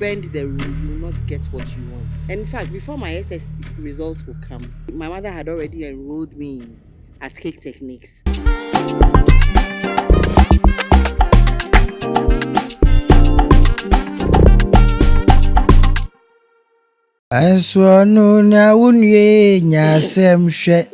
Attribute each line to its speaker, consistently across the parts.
Speaker 1: bend the rule, you will not get what you want. And in fact, before my SSC results will come, my mother had already enrolled me at Cake Techniques.
Speaker 2: Aswanu na unye nyasem hwe.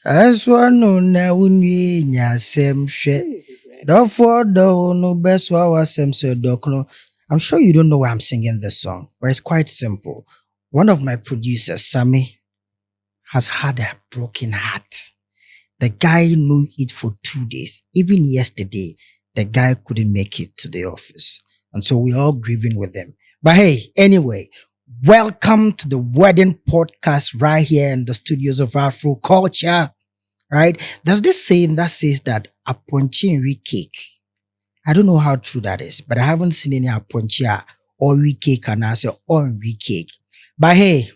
Speaker 2: Aswanu na unye nyasem hwe. Therefore, no best wasem so dokno. I'm sure you don't know why I'm singing this song, but it's quite simple. One of my producers, Sammy, has had a broken heart. The guy knew it for 2 days. Even yesterday, the guy couldn't make it to the office. And so we're all grieving with him. But hey, anyway, welcome to the wedding podcast right here in the studios of Afro Culture. Right? There's this saying that says that aponchi cake. I don't know how true that is, but I haven't seen any aponchi or cake and I say on cake. But hey,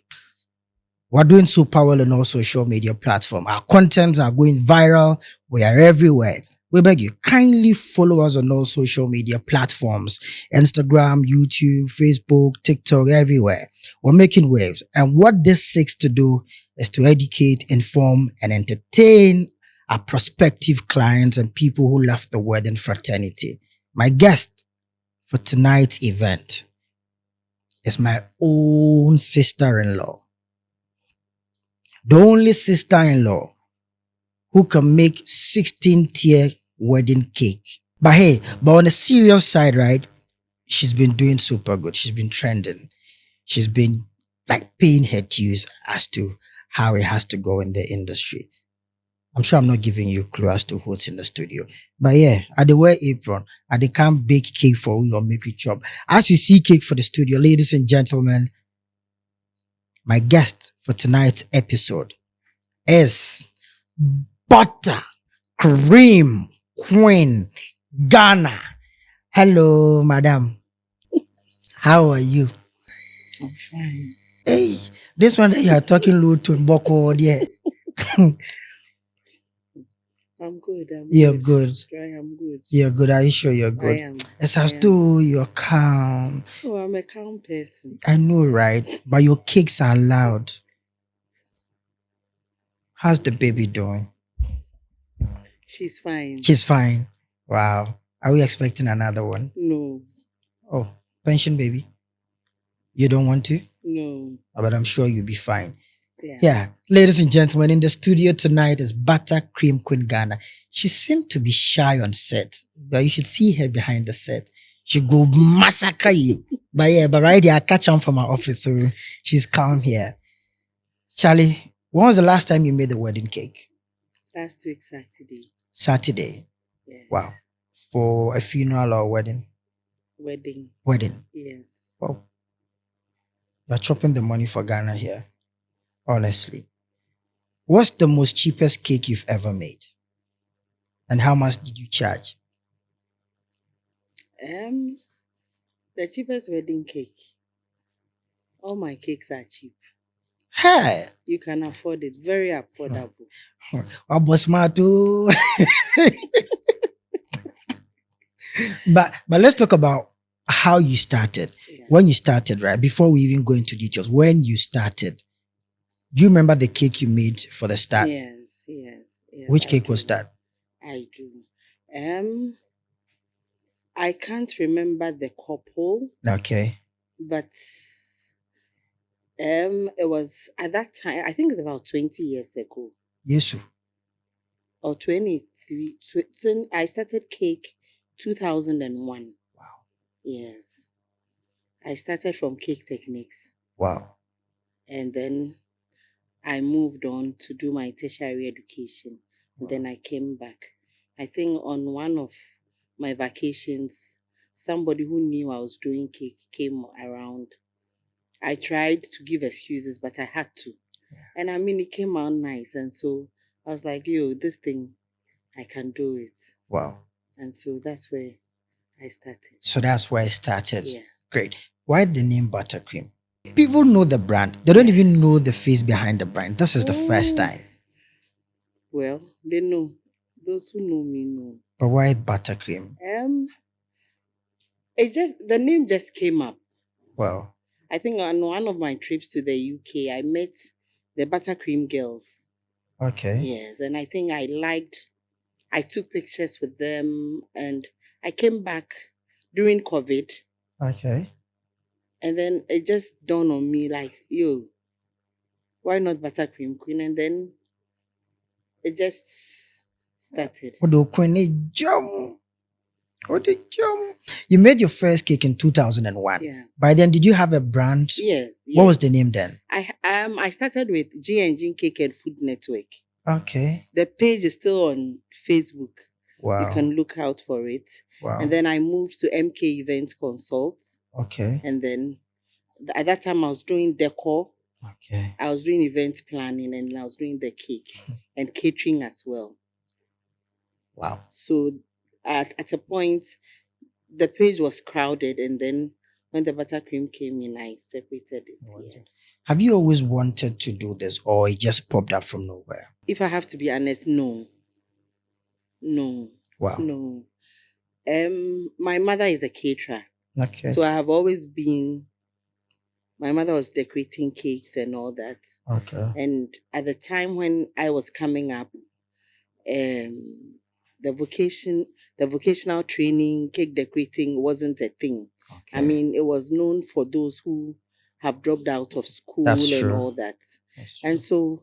Speaker 2: we're doing super well on all social media platforms. Our contents are going viral. We are everywhere. We beg you, kindly follow us on all social media platforms. Instagram, YouTube, Facebook, TikTok, everywhere. We're making waves. And what this seeks to do is to educate, inform, and entertain our prospective clients and people who love the wedding fraternity. My guest for tonight's event is my own sister-in-law. The only sister-in-law who can make 16-tier wedding cake. But hey, but on a serious side, right? She's been doing super good. She's been trending. She's been like paying her dues as to how it has to go in the industry. I'm sure I'm not giving you a clue as to who's in the studio. But yeah, I dey wear apron. I dey can't bake cake for you or make it chop. As you see cake for the studio, ladies and gentlemen, my guest for tonight's episode is Buttercream Queen Ghana. Hello, madam. How are you?
Speaker 1: I'm fine.
Speaker 2: Hey, this one that you are talking low to Boko, yeah.
Speaker 1: I'm good.
Speaker 2: You're good.
Speaker 1: I'm good.
Speaker 2: You're good. Are you sure you're good?
Speaker 1: I am.
Speaker 2: It's as though you're calm.
Speaker 1: Oh, I'm a calm person.
Speaker 2: I know, right? But your cakes are loud. How's the baby doing?
Speaker 1: She's fine.
Speaker 2: She's fine. Wow. Are we expecting another one?
Speaker 1: No.
Speaker 2: Oh, pension baby? You don't want to?
Speaker 1: No.
Speaker 2: But I'm sure you'll be fine.
Speaker 1: Yeah.
Speaker 2: Ladies and gentlemen, in the studio tonight is Buttercream Queen Ghana. She seemed to be shy on set, but you should see her behind the set. She go massacre you. But yeah, but right here, I catch on from our office, so she's calm here. Charlie, when was the last time you made the wedding cake?
Speaker 1: Last week, Saturday.
Speaker 2: Saturday?
Speaker 1: Yeah.
Speaker 2: Wow. For a funeral or wedding?
Speaker 1: Wedding.
Speaker 2: Wedding?
Speaker 1: Yes.
Speaker 2: Wow. You're chopping the money for Ghana here. Honestly. What's the most cheapest cake you've ever made? And how much did you charge?
Speaker 1: The cheapest wedding cake. All my cakes are cheap.
Speaker 2: Hey!
Speaker 1: You can afford it. Very affordable.
Speaker 2: But let's talk about how you started.
Speaker 1: Yeah.
Speaker 2: When you started, right? Before we even go into details, when you started, do you remember the cake you made for the start?
Speaker 1: Yes.
Speaker 2: Which cake was that?
Speaker 1: I do. I can't remember the couple,
Speaker 2: Okay.
Speaker 1: but it was at that time, I think it's about 20 years ago.
Speaker 2: Yes.
Speaker 1: Or 23. I started cake 2001.
Speaker 2: Wow.
Speaker 1: Yes. I started from Cake Techniques.
Speaker 2: Wow.
Speaker 1: And then I moved on to do my tertiary education. And then I came back. I think on one of my vacations, somebody who knew I was doing cake came around. I tried to give excuses, but I had to. And I mean, it came out nice. And so I was like, yo, this thing, I can do it.
Speaker 2: Wow.
Speaker 1: And so that's where I started.
Speaker 2: So that's where it started.
Speaker 1: Yeah.
Speaker 2: Great. Why the name Buttercream? People know the brand. They don't even know the face behind the brand. This is the first time.
Speaker 1: Well, they know. Those who know me know.
Speaker 2: But why Buttercream?
Speaker 1: The name just came up.
Speaker 2: Wow.
Speaker 1: I think on one of my trips to the UK, I met the Buttercream girls.
Speaker 2: Okay.
Speaker 1: Yes, and I think I took pictures with them, and I came back during COVID,
Speaker 2: Okay.
Speaker 1: and then it just dawned on me like, yo, why not Buttercream Queen? And then it just started.
Speaker 2: You made your first cake in 2001.
Speaker 1: Yeah.
Speaker 2: By then, did you have a brand?
Speaker 1: Yes.
Speaker 2: What was the name then?
Speaker 1: I started with G&G Cake and Food Network.
Speaker 2: Okay.
Speaker 1: The page is still on Facebook.
Speaker 2: Wow.
Speaker 1: You can look out for it.
Speaker 2: Wow.
Speaker 1: And then I moved to MK Event Consult.
Speaker 2: Okay.
Speaker 1: And then at that time I was doing decor.
Speaker 2: Okay.
Speaker 1: I was doing event planning, and I was doing the cake and catering as well.
Speaker 2: Wow.
Speaker 1: So at a point, the page was crowded, and then when the Buttercream came in, I separated it. Yeah.
Speaker 2: Have you always wanted to do this, or it just popped up from nowhere?
Speaker 1: If I have to be honest, no.
Speaker 2: Wow.
Speaker 1: No. My mother is a caterer.
Speaker 2: Okay.
Speaker 1: So I have always been. My mother was decorating cakes and all that.
Speaker 2: Okay.
Speaker 1: And at the time when I was coming up, the vocational training, cake decorating wasn't a thing. Okay. I mean, it was known for those who have dropped out of school and all that. And so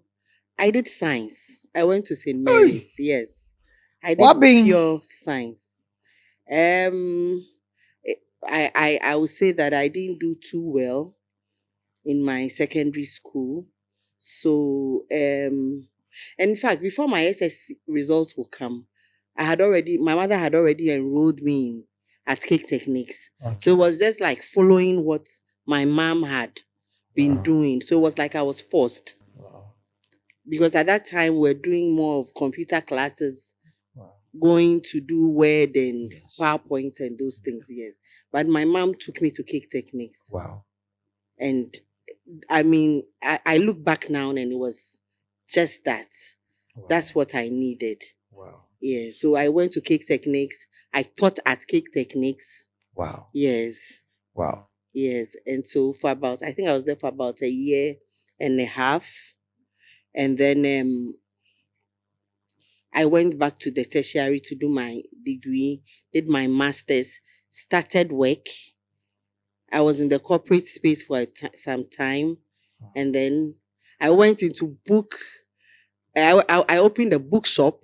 Speaker 1: I did science. I went to St. Mary's. Yes. I did pure science. I would say that I didn't do too well in my secondary school. So, and in fact, before my SS results will come, my mother had already enrolled me at Cake Techniques. Okay. So it was just like following what my mom had been doing. So it was like I was forced. Wow. Because at that time, we're doing more of computer classes, going to do Word and PowerPoint and those things, yes. But my mom took me to Cake Techniques. Wow. And I mean, I look back now and it was just that. Wow. That's what I needed. Wow. Yeah. So I went to Cake Techniques. I taught at Cake Techniques. Wow. Yes. Wow. Yes. And so I think I was there for about a year and a half. And then I went back to the tertiary to do my degree, did my master's, started work. I was in the corporate space for some time. And then I went into I opened a bookshop.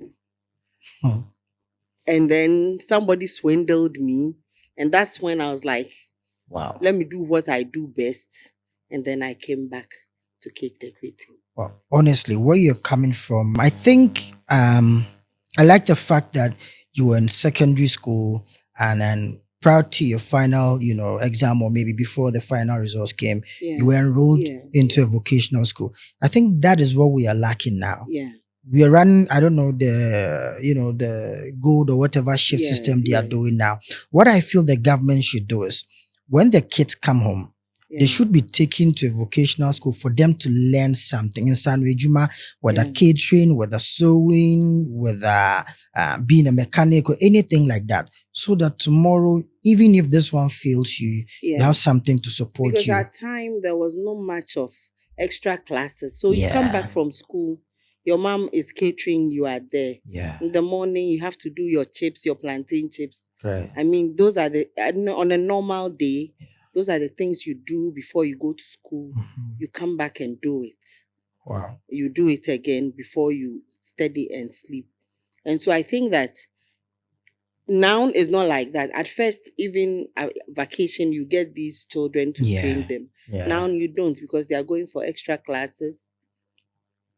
Speaker 1: And then somebody swindled me. And that's when I was like, wow, let me do what I do best. And then I came back to cake decorating.
Speaker 2: Well, honestly, where you're coming from, I think I like the fact that you were in secondary school and then prior to your final, exam, or maybe before the final results came, you were enrolled into a vocational school. I think that is what we are lacking now. Yeah. We are running, I don't know, the gold or whatever shift system they are doing now. What I feel the government should do is when the kids come home, they should be taken to a vocational school for them to learn something in Sanwejuma, whether catering, whether sewing, whether being a mechanic or anything like that. So that tomorrow, even if this one fails you, you have something to support you.
Speaker 1: Because at time, there was not much of extra classes. So you come back from school, your mom is catering, you are there. Yeah. In the morning, you have to do your chips, your plantain chips. Right. I mean, those are on a normal day, those are the things you do before you go to school. Mm-hmm. You come back and do it. Wow. You do it again before you study and sleep. And so I think that now is not like that. At first, even at vacation, you get these children to train them. Yeah. Now you don't, because they are going for extra classes.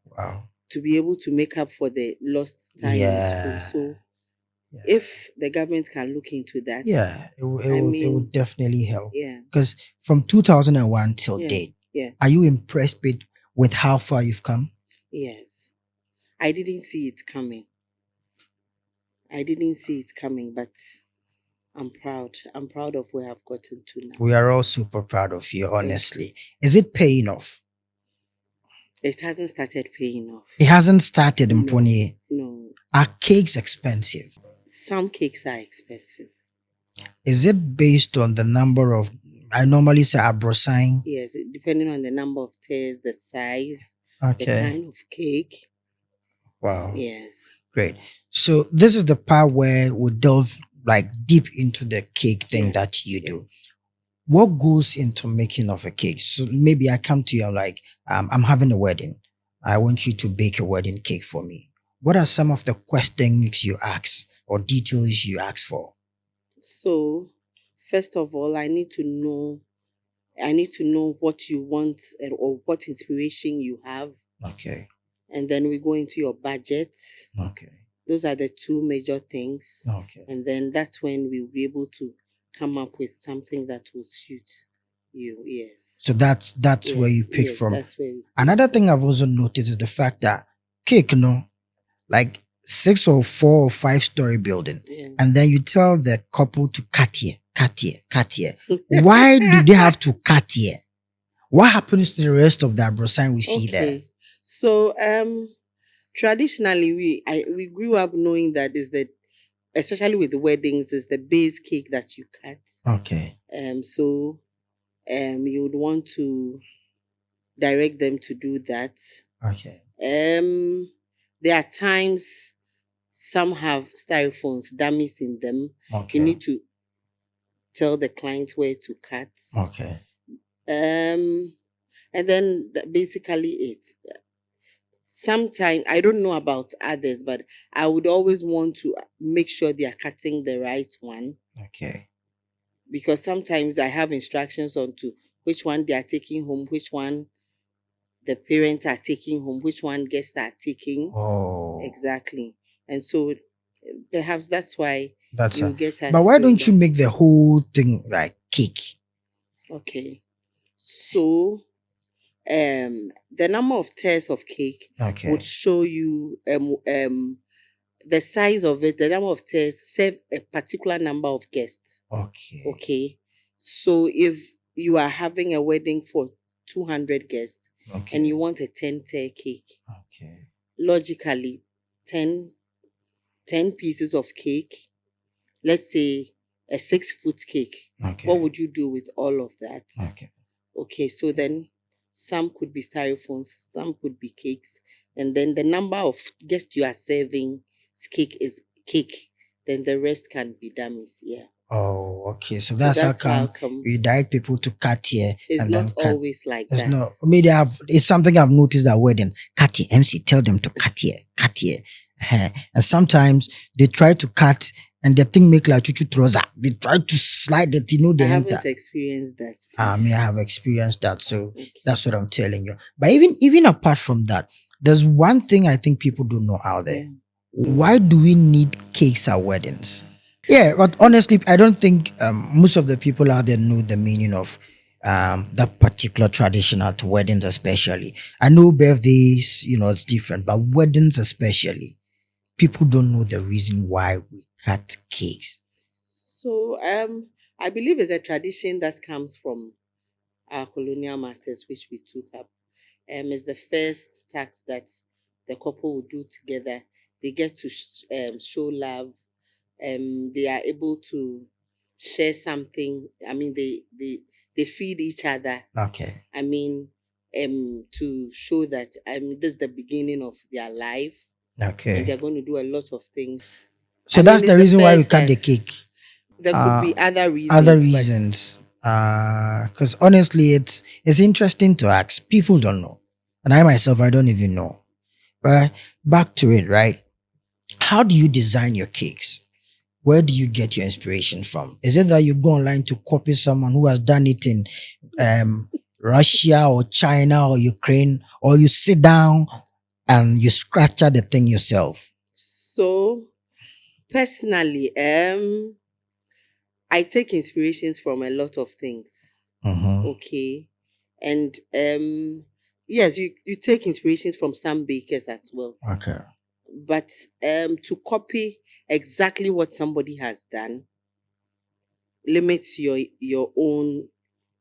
Speaker 1: Wow. To be able to make up for the lost time in school. So if the government can look into that.
Speaker 2: Yeah, it would definitely help. Yeah. Because from 2001 till date, are you impressed with how far you've come?
Speaker 1: Yes. I didn't see it coming. But I'm proud. I'm proud of where I've gotten to now.
Speaker 2: We are all super proud of you, honestly. Is it paying off?
Speaker 1: It hasn't started paying off.
Speaker 2: It hasn't started in Pony.
Speaker 1: No.
Speaker 2: Are cakes expensive?
Speaker 1: Some cakes are expensive.
Speaker 2: Is it based on the number of, I normally say abrosign.
Speaker 1: Yes, depending on the number of tears, the size, the
Speaker 2: Okay.
Speaker 1: kind of cake.
Speaker 2: Wow.
Speaker 1: Yes.
Speaker 2: Great. So this is the part where we delve like deep into the cake thing
Speaker 1: Yeah.
Speaker 2: that you do. What goes into making of a cake? So maybe I come to you, I'm like, I'm having a wedding. I want you to bake a wedding cake for me. What are some of the questions you ask or details you ask for?
Speaker 1: So, first of all, I need to know what you want or what inspiration you have.
Speaker 2: Okay.
Speaker 1: And then we go into your budget.
Speaker 2: Okay.
Speaker 1: Those are the two major things.
Speaker 2: Okay.
Speaker 1: And then that's when we'll be able to come up with something that will suit you. Yes.
Speaker 2: So that's where you
Speaker 1: Yes,
Speaker 2: pick
Speaker 1: yes,
Speaker 2: from.
Speaker 1: that's where we pick
Speaker 2: Another thing
Speaker 1: from.
Speaker 2: I've also noticed is the fact that cake, like 6 or 4 or 5 story building,
Speaker 1: Yeah.
Speaker 2: and then you tell the couple to cut here, cut here, cut here. Why do they have to cut here? What happens to the rest of that brosign we see there?
Speaker 1: Okay. So traditionally we grew up knowing that is that, especially with the weddings, is the base cake that you cut.
Speaker 2: Okay.
Speaker 1: So you would want to direct them to do that.
Speaker 2: Okay.
Speaker 1: There are times some have styrophones, dummies in them.
Speaker 2: Okay.
Speaker 1: You need to tell the client where to cut.
Speaker 2: Okay.
Speaker 1: And then basically it. Sometimes I don't know about others, but I would always want to make sure they are cutting the right one,
Speaker 2: Okay.
Speaker 1: because sometimes I have instructions on to which one they are taking home, which one the parents are taking home, which one guests are taking.
Speaker 2: Oh.
Speaker 1: Exactly. And so perhaps that's why
Speaker 2: That's
Speaker 1: you get us.
Speaker 2: But why
Speaker 1: to
Speaker 2: don't you
Speaker 1: that.
Speaker 2: make the whole thing like cake?
Speaker 1: Okay. So the number of tears of cake
Speaker 2: Okay.
Speaker 1: would show you the size of it, the number of tears serve a particular number of guests.
Speaker 2: Okay.
Speaker 1: Okay. So if you are having a wedding for 200 guests,
Speaker 2: Okay.
Speaker 1: and you want a 10-tear cake,
Speaker 2: Okay.
Speaker 1: logically 10 pieces of cake, let's say a 6-foot cake.
Speaker 2: Okay.
Speaker 1: What would you do with all of that?
Speaker 2: Okay.
Speaker 1: Okay, so then some could be styrofoams, some could be cakes, and then the number of guests you are serving cake is cake. Then the rest can be dummies. Yeah.
Speaker 2: Oh, okay. So that's how come we direct people to cut here.
Speaker 1: It's
Speaker 2: and
Speaker 1: not
Speaker 2: then cut.
Speaker 1: always like
Speaker 2: It's
Speaker 1: that.
Speaker 2: not. I mean, it's something I've noticed at wedding. Cut here, MC. Tell them to cut here, cut here. And sometimes they try to cut, and the thing make like chuchu trouser. They try to slide it. They
Speaker 1: I
Speaker 2: enter.
Speaker 1: haven't experienced that.
Speaker 2: I mean, I have experienced that, so that's what I'm telling you. But even apart from that, there's one thing I think people don't know out there.
Speaker 1: Yeah.
Speaker 2: Why do we need cakes at weddings? Yeah, but honestly, I don't think most of the people out there know the meaning of that particular tradition at weddings, especially. I know birthdays, it's different, but weddings especially, people don't know the reason why we cut cakes.
Speaker 1: So I believe it's a tradition that comes from our colonial masters, which we took up. It's the first tax that the couple will do together. They get to show love. They are able to share something. I mean, they feed each other.
Speaker 2: Okay.
Speaker 1: I mean, to show that this is the beginning of their life.
Speaker 2: Okay.
Speaker 1: And they're going to do a lot of things.
Speaker 2: So that's the reason why we cut the cake.
Speaker 1: There could be other reasons.
Speaker 2: Other reasons. Because honestly, it's interesting to ask. People don't know. And I myself, I don't even know. But back to it, right? How do you design your cakes? Where do you get your inspiration from? Is it that you go online to copy someone who has done it in Russia or China or Ukraine, or you sit down and you scratch out the thing yourself?
Speaker 1: So personally, I take inspirations from a lot of things. Okay. And yes, you take inspirations from some bakers as well.
Speaker 2: Okay.
Speaker 1: But to copy exactly what somebody has done limits your own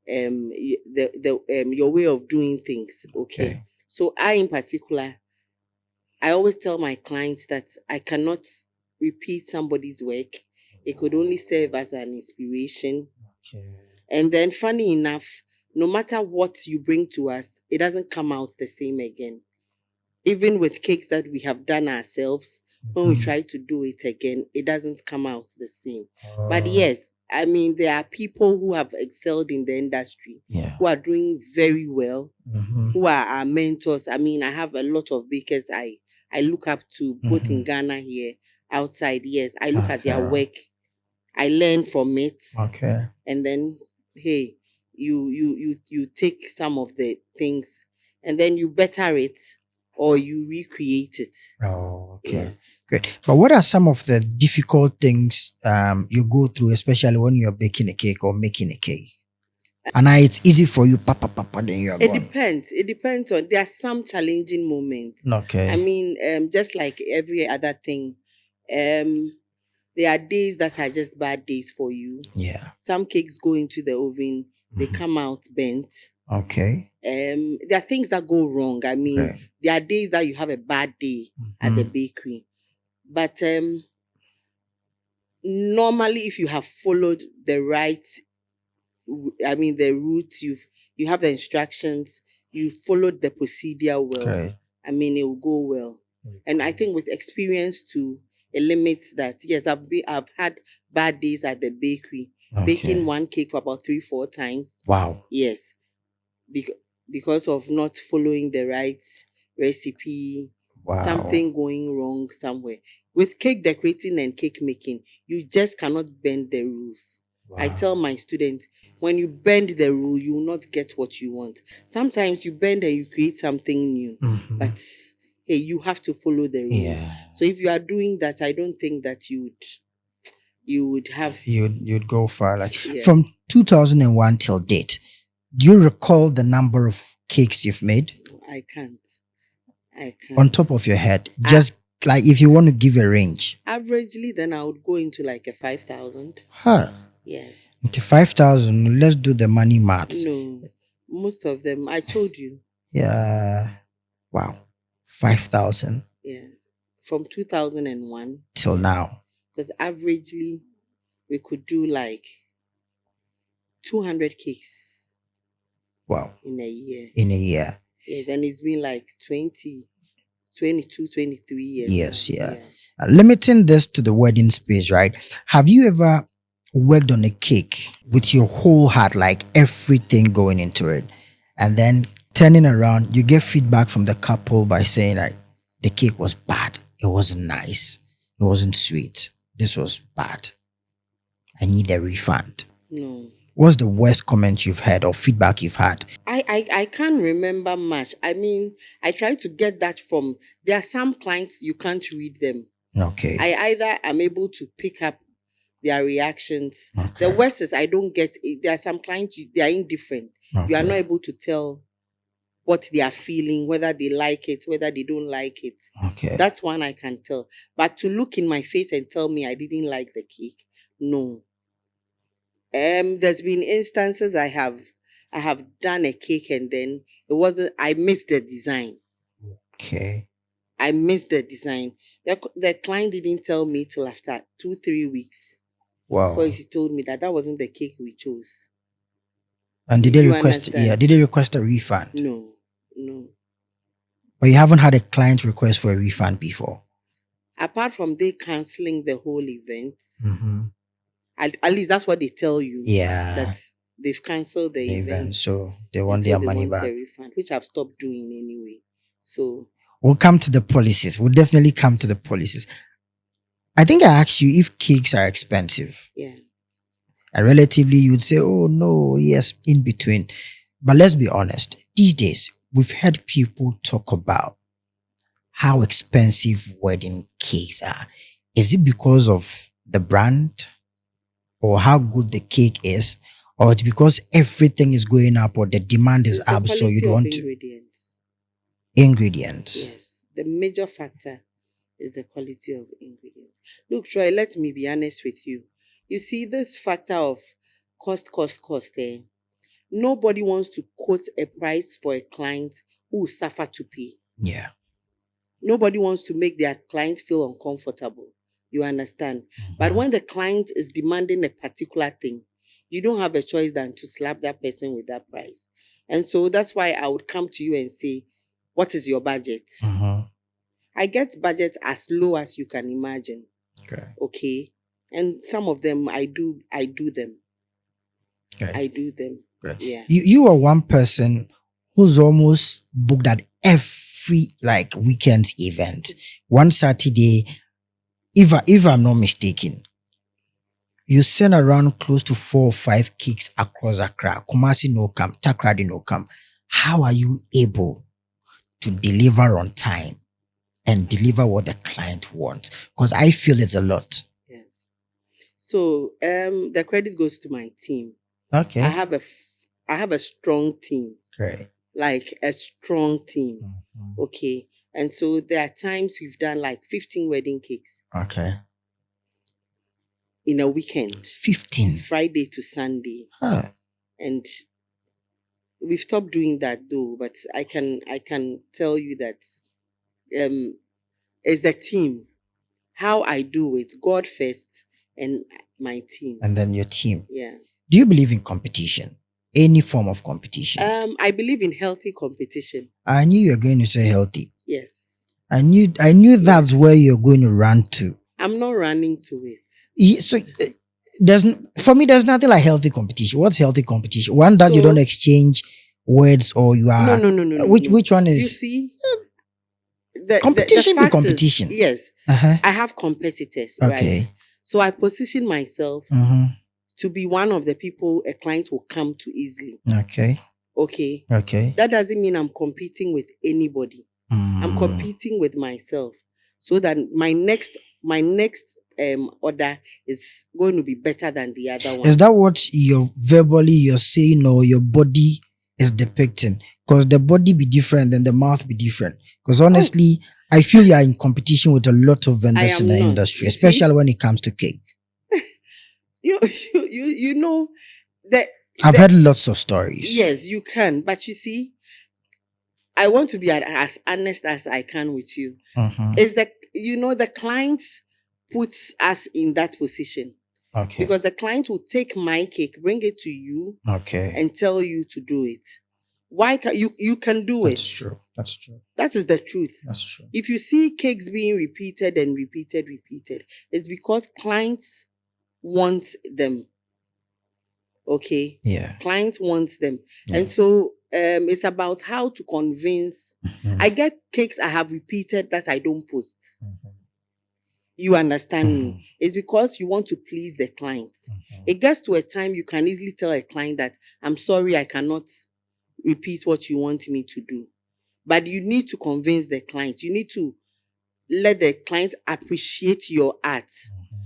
Speaker 1: your way of doing things. Okay. So I in particular, I always tell my clients that I cannot repeat somebody's work. It could only serve as an inspiration.
Speaker 2: Okay.
Speaker 1: And then, funny enough, no matter what you bring to us, it doesn't come out the same again. Even with cakes that we have done ourselves, when we try to do it again, it doesn't come out the same. But yes, I mean, there are people who have excelled in the industry, who are doing very well, who are our mentors. I mean, I have a lot of bakers I look up to, both in Ghana here, outside. Yes, I look at their work. I learn from it.
Speaker 2: Okay.
Speaker 1: And then, hey, you take some of the things and then you better it or you recreate it.
Speaker 2: Oh, okay.
Speaker 1: Yes.
Speaker 2: Great. But what are some of the difficult things you go through, especially when you're baking a cake or making a cake? And it's easy for you, then you're
Speaker 1: It
Speaker 2: gone.
Speaker 1: depends. It depends on, there are some challenging moments.
Speaker 2: Okay.
Speaker 1: I mean, just like every other thing, there are days that are just bad days for you.
Speaker 2: Yeah.
Speaker 1: Some cakes go into the oven, they come out bent.
Speaker 2: Okay.
Speaker 1: There are things that go wrong. I mean,
Speaker 2: Right.
Speaker 1: there are days that you have a bad day at the bakery. But normally, if you have followed the right, the route, you have the instructions, you followed the procedure well.
Speaker 2: Okay.
Speaker 1: I mean, it will go well. And I think with experience too, it limits that. Yes, I've had bad days at the bakery, baking one cake for about 3-4 times.
Speaker 2: Wow.
Speaker 1: Yes, because of not following the right recipe, something going wrong somewhere. With cake decorating and cake making, you just cannot bend the rules. I tell my students, when you bend the rule, you will not get what you want. Sometimes you bend and you create something new, but hey, you have to follow the rules.
Speaker 2: Yeah.
Speaker 1: So if you are doing that, I don't think that you would have.
Speaker 2: You'd go far. Like from 2001 till date, do you recall the number of cakes you've made?
Speaker 1: I can't.
Speaker 2: On top of your head, just like if you want to give a range.
Speaker 1: Averagely, then I would go into like a 5,000.
Speaker 2: Huh.
Speaker 1: Yes.
Speaker 2: Into 5,000. Let's do the money maths.
Speaker 1: No, most of them, I told you.
Speaker 2: Yeah. Wow. 5,000.
Speaker 1: Yes. From 2001
Speaker 2: till now.
Speaker 1: Because averagely, we could do like 200 cakes.
Speaker 2: Wow.
Speaker 1: In a year.
Speaker 2: In a year.
Speaker 1: Yes, and it's been like 20, 22, 23 years.
Speaker 2: Yes, yeah. Limiting this to the wedding space, right? Have you ever worked on a cake with your whole heart, like everything going into it, and then turning around, you get feedback from the couple by saying like the cake was bad, it wasn't nice, it wasn't sweet, this was bad, I need a refund?
Speaker 1: No.
Speaker 2: What's the worst comment you've had or feedback you've had?
Speaker 1: I can't remember much. I mean, I try to get that from, there are some clients you can't read them.
Speaker 2: Okay.
Speaker 1: I either am able to pick up their reactions. Okay. The worst is I don't get, there are some clients, they are indifferent. Okay. You are not able to tell what they are feeling, whether they like it, whether they don't like it.
Speaker 2: Okay.
Speaker 1: That's one I can tell. But to look in my face and tell me I didn't like the cake, no. There's been instances I have done a cake and then I missed the design.
Speaker 2: Okay.
Speaker 1: I missed the design. The client didn't tell me till after 2-3 weeks.
Speaker 2: Wow.
Speaker 1: Before he told me that wasn't the cake we chose.
Speaker 2: And did they request? Yeah, did they request a refund?
Speaker 1: No.
Speaker 2: But you haven't had a client request for a refund before?
Speaker 1: Apart from they canceling the whole event. At least that's what they tell you.
Speaker 2: Yeah.
Speaker 1: That they've cancelled the event.
Speaker 2: So they want their money back.
Speaker 1: A refund, which I've stopped doing anyway. So
Speaker 2: we'll come to the policies. We'll definitely come to the policies. I think I asked you if cakes are expensive.
Speaker 1: Yeah.
Speaker 2: And relatively, you'd say, oh, no, yes, in between. But let's be honest. These days, we've heard people talk about how expensive wedding cakes are. Is it because of the brand or how good the cake is? Or it's because everything is going up or the demand is up, so you'd want
Speaker 1: ingredients.
Speaker 2: Ingredients.
Speaker 1: Yes. The major factor is the quality of ingredients. Look, Troy, let me be honest with you. You see, this factor of cost, nobody wants to quote a price for a client who will suffer to pay.
Speaker 2: Yeah.
Speaker 1: Nobody wants to make their client feel uncomfortable. You understand? But when the client is demanding a particular thing, you don't have a choice than to slap that person with that price. And so that's why I would come to you and say, what is your budget? I get budgets as low as you can imagine.
Speaker 2: Okay.
Speaker 1: Okay. And some of them I do them.
Speaker 2: Okay.
Speaker 1: I do them.
Speaker 2: Okay.
Speaker 1: Yeah.
Speaker 2: You are one person who's almost booked at every like weekend event. One Saturday, if I'm not mistaken, you send around close to 4 or 5 cakes across Accra. Kumasi no come, Takrady no come. How are you able to deliver on time and deliver what the client wants? Because I feel it's a lot.
Speaker 1: Yes. So the credit goes to my team.
Speaker 2: Okay.
Speaker 1: I have a strong team.
Speaker 2: Great.
Speaker 1: Like a strong team. Okay. And so there are times we've done like 15 wedding cakes.
Speaker 2: Okay.
Speaker 1: In a weekend.
Speaker 2: 15.
Speaker 1: Friday to Sunday.
Speaker 2: Huh.
Speaker 1: And we've stopped doing that though, but I can tell you that it's the team. How I do it, God first and my team.
Speaker 2: And then your team.
Speaker 1: Yeah.
Speaker 2: Do you believe in competition? Any form of competition?
Speaker 1: I believe in healthy competition.
Speaker 2: I knew you were going to say healthy.
Speaker 1: Yes.
Speaker 2: I knew that's where you're going to run to.
Speaker 1: I'm not running to it.
Speaker 2: So for me, there's nothing like healthy competition. What's healthy competition? One that you don't exchange words or you are.
Speaker 1: No.
Speaker 2: Which one is?
Speaker 1: You see,
Speaker 2: competition
Speaker 1: the
Speaker 2: be competition.
Speaker 1: Yes. I have competitors,
Speaker 2: okay.
Speaker 1: Right? So I position myself to be one of the people a client will come to easily.
Speaker 2: Okay.
Speaker 1: Okay. That doesn't mean I'm competing with anybody. I'm competing with myself so that my next order is going to be better than the other one.
Speaker 2: Is that what you're saying or your body is depicting? Because the body be different and the mouth be different. Because honestly, I feel you are in competition with a lot of vendors in the industry, especially when it comes to cake.
Speaker 1: You know that
Speaker 2: I've heard lots of stories.
Speaker 1: Yes, you can, but you see, I want to be as honest as I can with you. Is that the client puts us in that position. Okay. Because the client will take my cake, bring it to you, and tell you to do it. Why can you can do it?
Speaker 2: That's true.
Speaker 1: That is the truth.
Speaker 2: That's true.
Speaker 1: If you see cakes being repeated and repeated, it's because clients want them. Okay.
Speaker 2: Yeah.
Speaker 1: Clients wants them. Yeah. And so it's about how to convince. I get cakes I have repeated that I don't post. You understand me? It's because you want to please the client. It gets to a time you can easily tell a client that I'm sorry, I cannot repeat what you want me to do. But you need to convince the client. You need to let the client appreciate your art.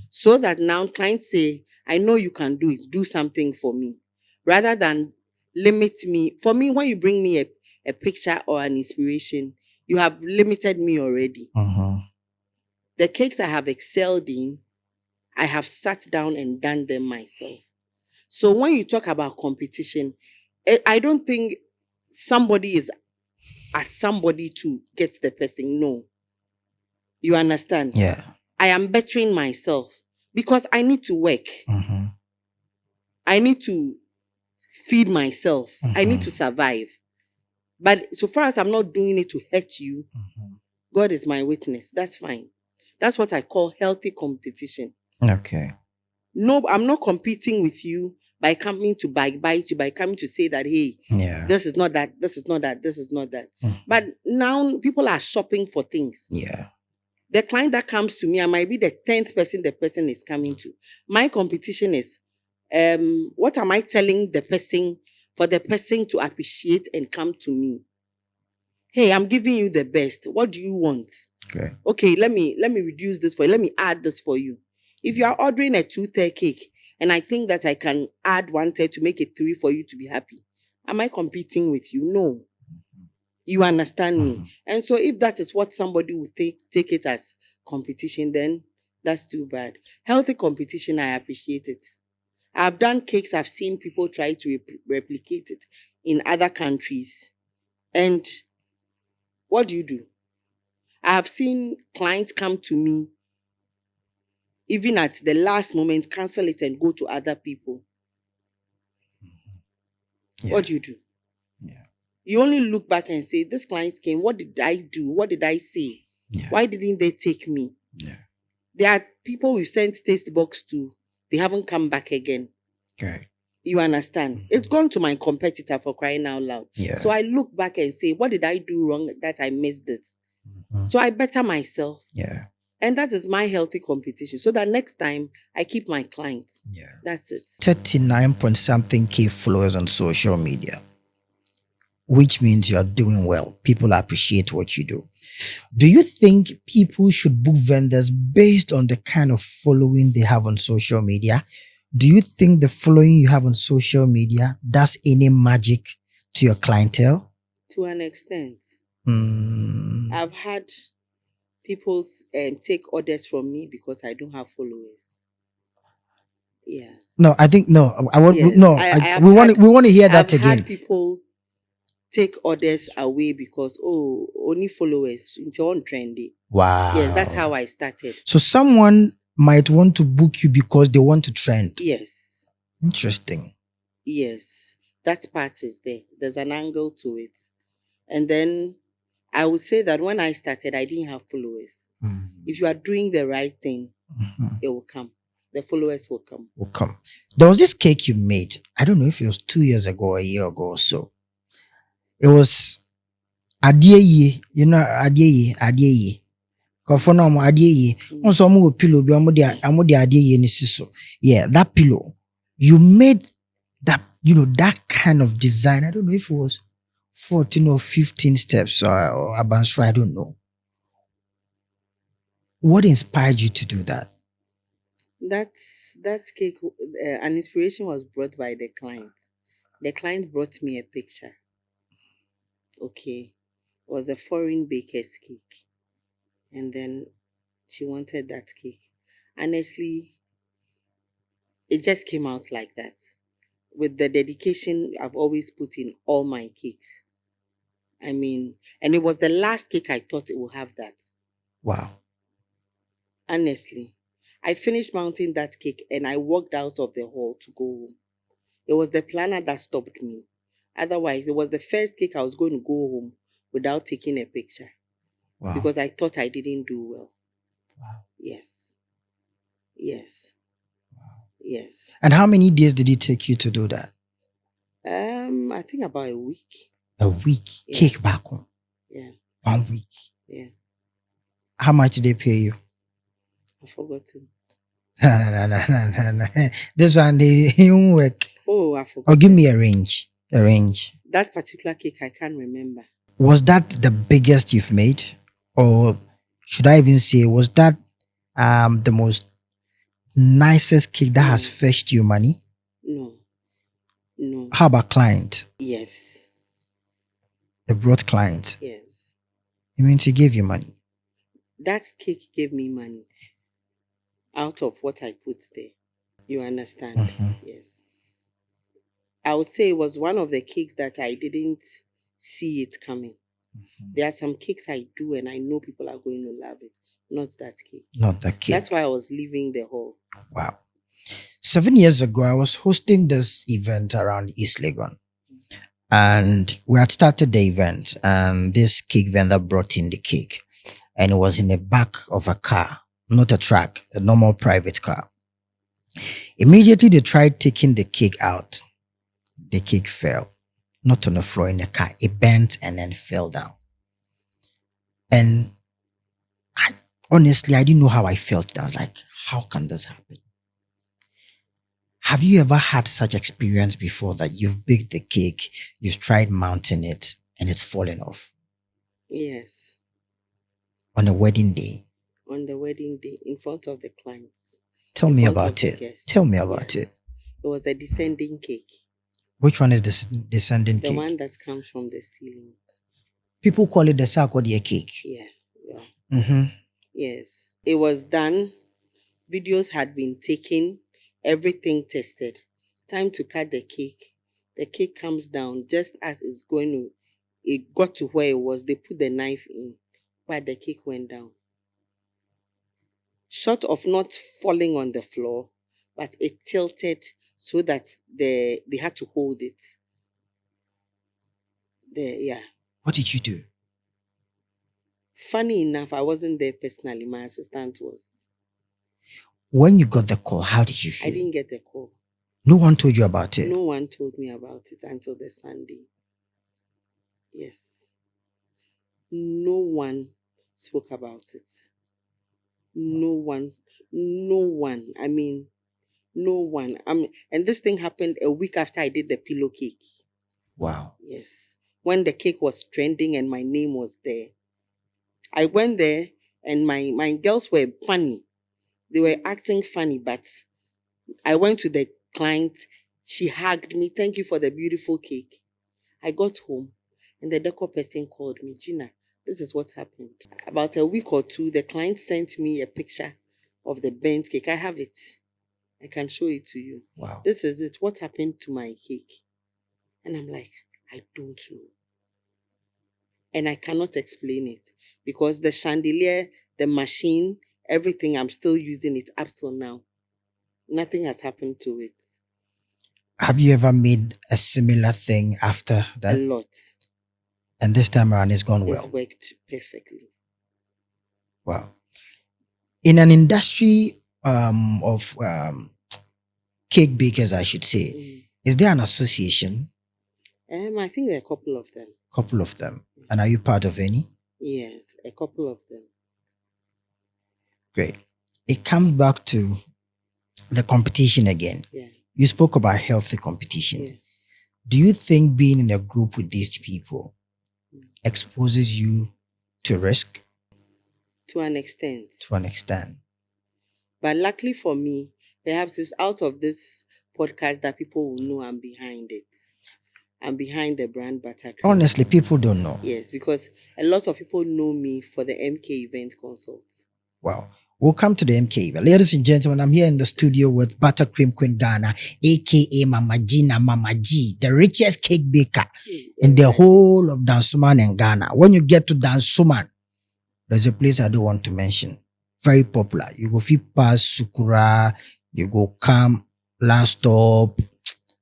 Speaker 1: So that now clients say, I know you can do it. Do something for me. Rather than limit me. For me, when you bring me a picture or an inspiration, you have limited me already. The cakes I have excelled in, I have sat down and done them myself. So when you talk about competition, I don't think somebody is at somebody to get the person. No. You understand?
Speaker 2: Yeah.
Speaker 1: I am bettering myself because I need to work. I need to feed myself. I need to survive. But so far as I'm not doing it to hurt you, God is my witness. That's fine. That's what I call healthy competition.
Speaker 2: Okay.
Speaker 1: No, I'm not competing with you by coming to bite you, by coming to say that, hey, this is not that, this is not that, this is not that. But now people are shopping for things.
Speaker 2: Yeah.
Speaker 1: The client that comes to me, I might be the 10th person the person is coming to. My competition is, what am I telling the person for the person to appreciate and come to me? Hey, I'm giving you the best. What do you want? Okay, let me reduce this for you. Let me add this for you. If you are ordering a 2-tier cake and I think that I can add 1 tier to make it 3 for you to be happy, am I competing with you? No. You understand me? And so if that is what somebody would take it as competition, then that's too bad. Healthy competition, I appreciate it. I've done cakes, I've seen people try to replicate it in other countries. And what do? I have seen clients come to me, even at the last moment, cancel it and go to other people.
Speaker 2: Yeah.
Speaker 1: What do you do?
Speaker 2: Yeah.
Speaker 1: You only look back and say, this client came, what did I do? What did I say?
Speaker 2: Yeah.
Speaker 1: Why didn't they take me?
Speaker 2: Yeah.
Speaker 1: There are people we've sent taste box to, they haven't come back again.
Speaker 2: Okay.
Speaker 1: You understand? It's gone to my competitor, for crying out loud.
Speaker 2: Yeah.
Speaker 1: So I look back and say, what did I do wrong that I missed this?
Speaker 2: Mhm.
Speaker 1: So I better myself.
Speaker 2: Yeah.
Speaker 1: And that is my healthy competition. So that next time I keep my clients.
Speaker 2: Yeah.
Speaker 1: That's it.
Speaker 2: 39 point something K followers on social media, which means you're doing well. People appreciate what you do. Do you think people should book vendors based on the kind of following they have on social media? Do you think the following you have on social media does any magic to your clientele?
Speaker 1: To an extent.
Speaker 2: Mm.
Speaker 1: I've had people take orders from me because I don't have followers. Yeah.
Speaker 2: No, I think no. I want
Speaker 1: Yes,
Speaker 2: no. We want to hear that
Speaker 1: I've
Speaker 2: again.
Speaker 1: had people take orders away because only followers into on trendy.
Speaker 2: Wow.
Speaker 1: Yes, that's how I started.
Speaker 2: So someone might want to book you because they want to trend.
Speaker 1: Yes.
Speaker 2: Interesting.
Speaker 1: Yes. That part is there. There's an angle to it. And then I would say that when I started, I didn't have followers. If you are doing the right thing, it will come. The followers will come.
Speaker 2: Will come. There was this cake you made. I don't know if it was 2 years ago or a year ago or so. It was adie, you know, adie. Kofo no mo adie. Also mo pillow bi mo de adie ni siso. Yeah, that pillow. You made that, you know, that kind of design. I don't know if it was 14 or 15 steps or advanced, I don't know. What inspired you to do that?
Speaker 1: That cake, an inspiration was brought by the client. The client brought me a picture. Okay. It was a foreign baker's cake. And then she wanted that cake. Honestly, it just came out like that. With the dedication I've always put in all my cakes. I mean, and it was the last cake I thought it would have that.
Speaker 2: Wow.
Speaker 1: Honestly. I finished mounting that cake and I walked out of the hall to go home. It was the planner that stopped me. Otherwise, it was the first cake I was going to go home without taking a picture.
Speaker 2: Wow.
Speaker 1: Because I thought I didn't do well.
Speaker 2: Wow.
Speaker 1: Yes. Yes.
Speaker 2: Wow.
Speaker 1: Yes.
Speaker 2: And how many days did it take you to do that?
Speaker 1: I think about a week.
Speaker 2: A week. Yeah. Cake back home.
Speaker 1: Yeah.
Speaker 2: 1 week.
Speaker 1: Yeah.
Speaker 2: How much did they pay you?
Speaker 1: I've forgotten.
Speaker 2: No. This one, they won't work.
Speaker 1: Oh, I forgot.
Speaker 2: Or give me a range. A range.
Speaker 1: That particular cake, I can't remember.
Speaker 2: Was that the biggest you've made? Or should I even say, was that the most nicest cake that has fetched you money?
Speaker 1: No. No.
Speaker 2: How about client?
Speaker 1: Yes.
Speaker 2: They brought client.
Speaker 1: Yes.
Speaker 2: It means he gave you money.
Speaker 1: That cake gave me money out of what I put there. You understand?
Speaker 2: Mm-hmm.
Speaker 1: Yes. I would say it was one of the cakes that I didn't see it coming. Mm-hmm. There are some cakes I do and I know people are going to love it. Not that cake.
Speaker 2: Not that cake.
Speaker 1: That's why I was leaving the hall.
Speaker 2: Wow. 7 years ago, I was hosting this event around East Legon. And we had started the event, and this cake vendor brought in the cake. And it was in the back of a car, not a truck, a normal private car. Immediately, they tried taking the cake out. The cake fell, not on the floor in the car. It bent and then fell down. And honestly, I didn't know how I felt. I was like, how can this happen? Have you ever had such experience before that you've baked the cake, you've tried mounting it, and it's fallen off?
Speaker 1: Yes.
Speaker 2: On a wedding day?
Speaker 1: On the wedding day, in front of the clients.
Speaker 2: Tell me about it. Tell me about it.
Speaker 1: It was a descending cake.
Speaker 2: Which one is this descending cake?
Speaker 1: The one that comes from the ceiling.
Speaker 2: People call it the Sarkodie cake.
Speaker 1: Yeah.
Speaker 2: Mm-hmm.
Speaker 1: Yes. It was done. Videos had been taken. Everything tested. Time to cut the cake. The cake comes down just as it's going to. It got to where it was. They put the knife in, but the cake went down. Short of not falling on the floor, but it tilted so that they had to hold it. Yeah.
Speaker 2: What did you do?
Speaker 1: Funny enough, I wasn't there personally. My assistant was.
Speaker 2: When you got the call, how did you
Speaker 1: I
Speaker 2: feel?
Speaker 1: didn't get the call.
Speaker 2: No one told you about it?
Speaker 1: No one told me about it until the Sunday. Yes. No one spoke about it. No one. No one. I mean, no one. And this thing happened a week after I did the pillow cake.
Speaker 2: Wow.
Speaker 1: Yes. When the cake was trending and my name was there. I went there and my girls were funny. They were acting funny, but I went to the client. She hugged me. Thank you for the beautiful cake. I got home and the decor person called me. Gina, this is what happened. About a week or two, the client sent me a picture of the burnt cake. I have it. I can show it to you.
Speaker 2: Wow.
Speaker 1: This is it. What happened to my cake? And I'm like, I don't know. And I cannot explain it because the chandelier, the machine, everything, I'm still using it up till now. Nothing has happened to it.
Speaker 2: Have you ever made a similar thing after
Speaker 1: A
Speaker 2: that?
Speaker 1: lot.
Speaker 2: And this time around, it's gone well.
Speaker 1: It's worked perfectly.
Speaker 2: Wow. In an industry of cake bakers, I should say, is there an association?
Speaker 1: I think there are a couple of them.
Speaker 2: Couple of them. And are you part of any?
Speaker 1: Yes, a couple of them.
Speaker 2: Great. It comes back to the competition again.
Speaker 1: Yeah.
Speaker 2: You spoke about healthy competition.
Speaker 1: Yeah.
Speaker 2: Do you think being in a group with these people exposes you to risk?
Speaker 1: To an extent.
Speaker 2: To an extent.
Speaker 1: But luckily for me, perhaps it's out of this podcast that people will know I'm behind it. I'm behind the brand Buttercream.
Speaker 2: Honestly, people don't know.
Speaker 1: Yes, because a lot of people know me for the MK event consults.
Speaker 2: Wow. We'll come to the MK event. Ladies and gentlemen, I'm here in the studio with Buttercream Queen Ghana, aka Mama Gina, Mama G, the richest cake baker in the whole of Dansuman and Ghana. When you get to Dansuman, there's a place I don't want to mention. Very popular. You go fit past Sukura, you go come last stop,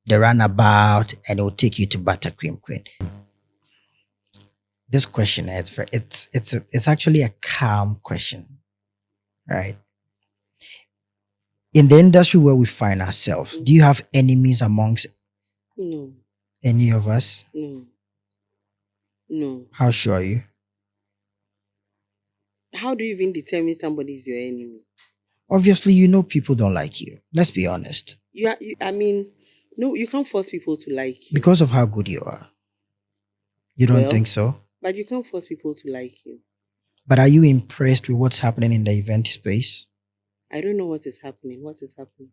Speaker 2: the runabout, and it will take you to Buttercream Queen. This question is it's actually a calm question, right? In the industry where we find ourselves, do you have enemies amongst any of us?
Speaker 1: No.
Speaker 2: How sure are you?
Speaker 1: How do you even determine somebody is your enemy?
Speaker 2: Obviously, you know people don't like you. Let's be honest.
Speaker 1: No, you can't force people to like you.
Speaker 2: Because of how good you are. You don't think so?
Speaker 1: But you can't force people to like you.
Speaker 2: But are you impressed with what's happening in the event space?
Speaker 1: I don't know what is happening. What is happening?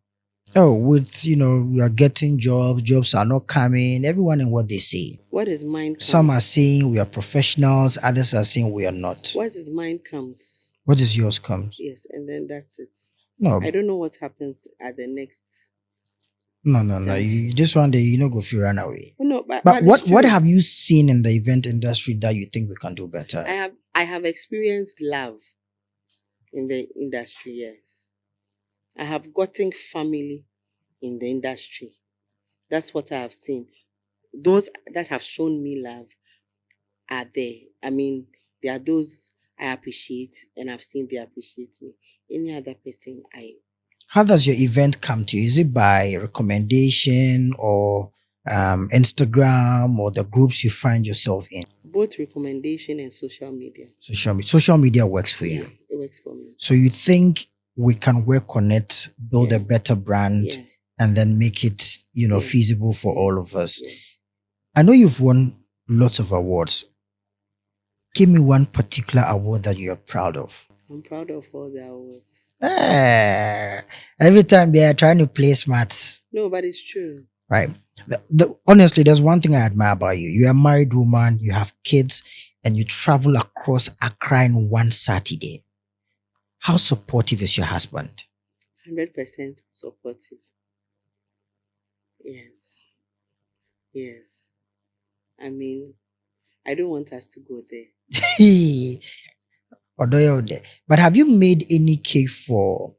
Speaker 2: Oh, we are getting jobs are not coming, everyone and what they say.
Speaker 1: What is mine comes?
Speaker 2: Some are saying we are professionals, others are saying we are not.
Speaker 1: What is mine comes?
Speaker 2: What is yours comes?
Speaker 1: Yes, and then that's it.
Speaker 2: No.
Speaker 1: I don't know what happens at the next.
Speaker 2: No. This one day, go if you run away.
Speaker 1: No, but
Speaker 2: what have you seen in the event industry that you think we can do better?
Speaker 1: I have experienced love in the industry, yes. I have gotten family in the industry. That's what I have seen. Those that have shown me love are there. I mean, there are those I appreciate and I've seen they appreciate me. Any other person,
Speaker 2: How does your event come to you? Is it by recommendation or Instagram or the groups you find yourself in?
Speaker 1: Both recommendation and social media.
Speaker 2: Social media works for you.
Speaker 1: It works for me.
Speaker 2: So you think we can work on it, build a better brand, and then make it, feasible for all of us. Yeah. I know you've won lots of awards. Give me one particular award that you're proud of.
Speaker 1: I'm proud of all the awards.
Speaker 2: Every time they are trying to play smart.
Speaker 1: No, but it's true.
Speaker 2: Right. Honestly, there's one thing I admire about you. You're a married woman, you have kids, and you travel across Accra in one Saturday. How supportive is your husband?
Speaker 1: 100% supportive. Yes. I mean, I don't want us to go there.
Speaker 2: But have you made any cake for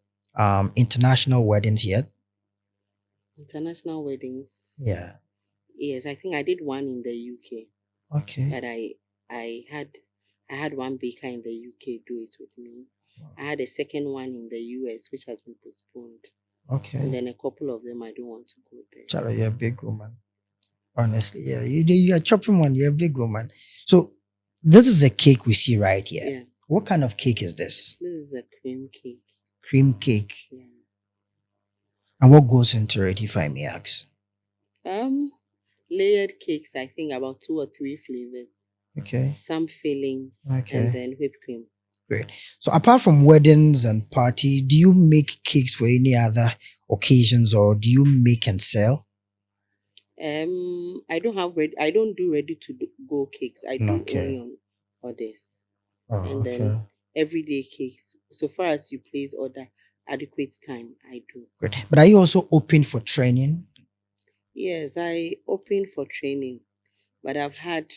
Speaker 2: international weddings yet?
Speaker 1: International weddings?
Speaker 2: Yeah.
Speaker 1: Yes, I think I did one in the UK.
Speaker 2: Okay.
Speaker 1: But I had one baker in the UK do it with me. I had a second one in the US, which has been postponed. And
Speaker 2: Okay.
Speaker 1: then a couple of them I don't want to go there.
Speaker 2: Charlie, you're a big woman. Honestly, yeah. You're chopping one, you're a big woman. So this is a cake we see right here.
Speaker 1: Yeah.
Speaker 2: What kind of cake is this?
Speaker 1: This is a cream cake.
Speaker 2: Cream cake.
Speaker 1: Yeah.
Speaker 2: And what goes into it, if I may ask?
Speaker 1: Layered cakes, I think about 2 or 3 flavors.
Speaker 2: Okay.
Speaker 1: Some filling
Speaker 2: Okay.
Speaker 1: and then whipped cream.
Speaker 2: Great. So apart from weddings and parties, do you make cakes for any other occasions, or do you make and sell?
Speaker 1: I don't do ready to go cakes. I do
Speaker 2: Okay.
Speaker 1: only on orders.
Speaker 2: Oh,
Speaker 1: And
Speaker 2: okay.
Speaker 1: then everyday cakes. So far as you place order, adequate time, I do.
Speaker 2: Great. But are you also open for training?
Speaker 1: Yes, I open for training, but I've had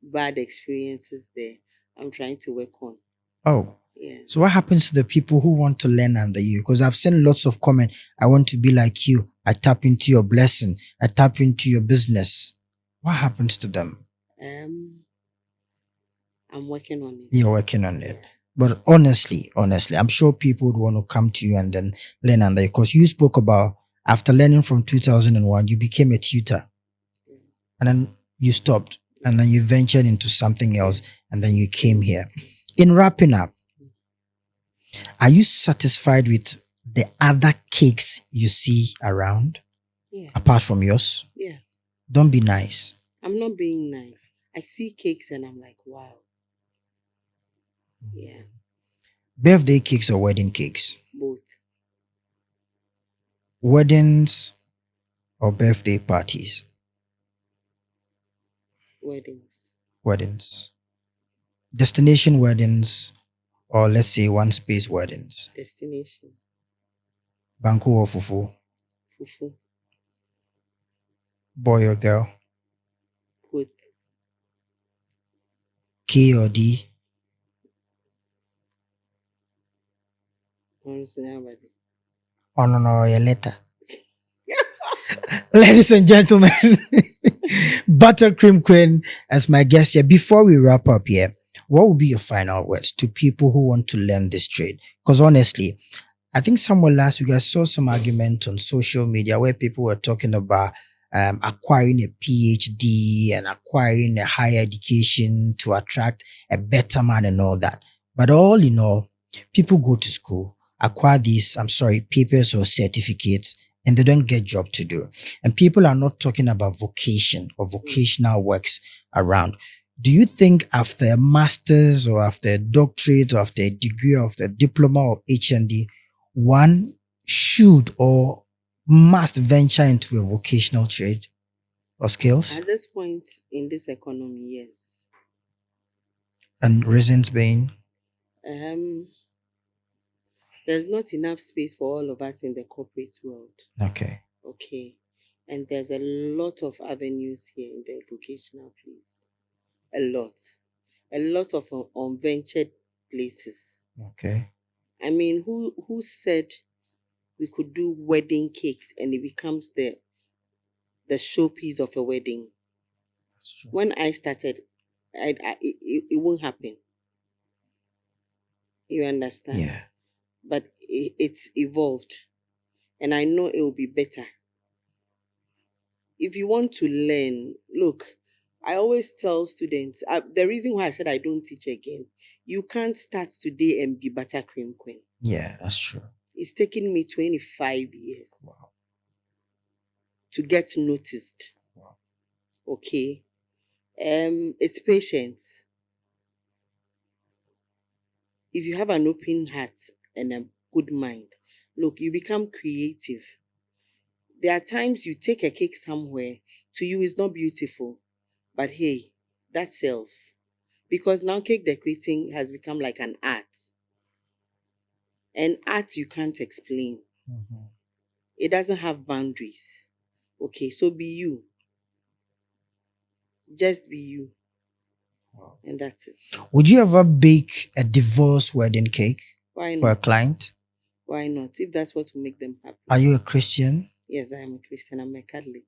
Speaker 1: bad experiences there. I'm trying to work on.
Speaker 2: Oh.
Speaker 1: Yes.
Speaker 2: So what happens to the people who want to learn under you? Because I've seen lots of comment. I want to be like you. I tap into your blessing. I tap into your business. What happens to them?
Speaker 1: I'm working on it.
Speaker 2: You're working on it. But honestly, I'm sure people would want to come to you and then learn under you. Because you spoke about after learning from 2001, you became a tutor. And then you stopped. And then you ventured into something else. And then you came here. In wrapping up, are you satisfied with the other cakes you see around?
Speaker 1: Yeah.
Speaker 2: Apart from yours?
Speaker 1: Yeah.
Speaker 2: Don't be nice.
Speaker 1: I'm not being nice. I see cakes and I'm like, wow. Yeah.
Speaker 2: Birthday cakes or wedding cakes?
Speaker 1: Both.
Speaker 2: Weddings or birthday parties?
Speaker 1: Weddings.
Speaker 2: Weddings. Destination weddings, or let's say one space weddings?
Speaker 1: Destination.
Speaker 2: Banku or fufu?
Speaker 1: Fufu.
Speaker 2: Boy or girl?
Speaker 1: Both.
Speaker 2: K or D? Oh no, your letter. Ladies and gentlemen, Buttercream Queen as my guest here. Before we wrap up here, what would be your final words to people who want to learn this trade? Because honestly, I think somewhere last week I saw some argument on social media where people were talking about acquiring a PhD and acquiring a higher education to attract a better man and all that. But all in all, people go to school, acquire these, papers or certificates, and they don't get job to do. And people are not talking about vocation or vocational works around. Do you think after a master's or after a doctorate or after a degree or after a diploma or HND, one should or must venture into a vocational trade or skills?
Speaker 1: At this point in this economy, yes.
Speaker 2: And reasons being?
Speaker 1: There's not enough space for all of us in the corporate world.
Speaker 2: Okay.
Speaker 1: And there's a lot of avenues here in the vocational place. A lot of unventured places.
Speaker 2: Okay.
Speaker 1: I mean, who said we could do wedding cakes and it becomes the showpiece of a wedding?
Speaker 2: That's true.
Speaker 1: When I started, it won't happen. You understand?
Speaker 2: Yeah.
Speaker 1: But it's evolved, and I know it will be better. If you want to learn, look, I always tell students, the reason why I said I don't teach again, you can't start today and be Buttercream Queen.
Speaker 2: Yeah, that's true.
Speaker 1: It's taken me 25 years.
Speaker 2: Wow.
Speaker 1: To get noticed.
Speaker 2: Wow.
Speaker 1: Okay. It's patience. If you have an open heart and a good mind, look, you become creative. There are times you take a cake somewhere, to you it's not beautiful, but hey, that sells. Because now cake decorating has become like an art. And art you can't explain.
Speaker 2: Mm-hmm.
Speaker 1: It doesn't have boundaries. Okay, so be you. Just be you.
Speaker 2: Wow.
Speaker 1: And that's it.
Speaker 2: Would you ever bake a divorce wedding cake for a client?
Speaker 1: Why not? If that's what will make them happy.
Speaker 2: Are you a Christian?
Speaker 1: Yes, I am a Christian. I'm a Catholic.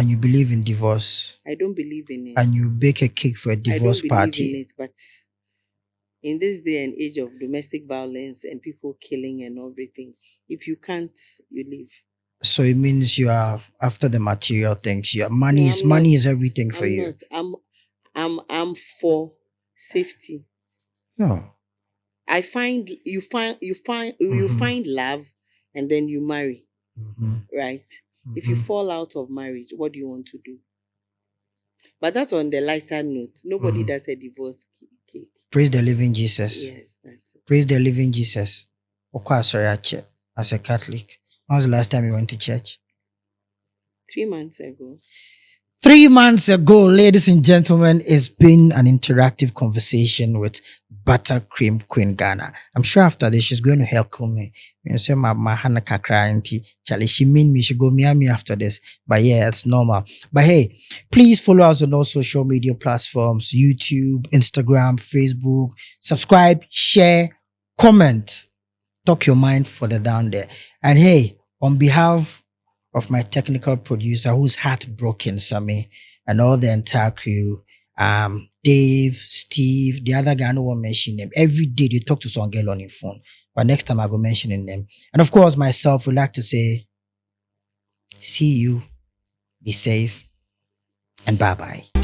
Speaker 2: And you believe in divorce.
Speaker 1: I don't believe in it.
Speaker 2: And you bake a cake for a
Speaker 1: I
Speaker 2: divorce
Speaker 1: don't believe in
Speaker 2: party.
Speaker 1: it, but in this day and age of domestic violence and people killing and everything, if you can't, you leave.
Speaker 2: So it means you are after the material things. Your
Speaker 1: No,
Speaker 2: money
Speaker 1: I'm not.
Speaker 2: is everything for
Speaker 1: I'm
Speaker 2: you.
Speaker 1: not. I'm for safety.
Speaker 2: No.
Speaker 1: You find love and then you marry, right? If you fall out of marriage, what do you want to do? But that's on the lighter note. Nobody does a divorce cake.
Speaker 2: Praise the living Jesus.
Speaker 1: Yes, that's it.
Speaker 2: Praise the living Jesus. Sorry, as a Catholic. When was the last time you went to church?
Speaker 1: 3 months ago.
Speaker 2: 3 months ago, ladies and gentlemen, it's been an interactive conversation with Buttercream Queen Ghana. I'm sure after this, she's going to help me. You know, say my Hannah Kakra Charlie, she mean me, she go me after this. But yeah, it's normal. But hey, please follow us on all social media platforms, YouTube, Instagram, Facebook. Subscribe, share, comment. Talk your mind for the down there. And hey, on behalf of my technical producer who's heartbroken, Sammy, and all the entire crew, Dave, Steve, the other guy, I don't want to mention them. Every day they talk to some girl on your phone. But next time I go mentioning them. And of course, myself would like to say, see you, be safe, and bye-bye.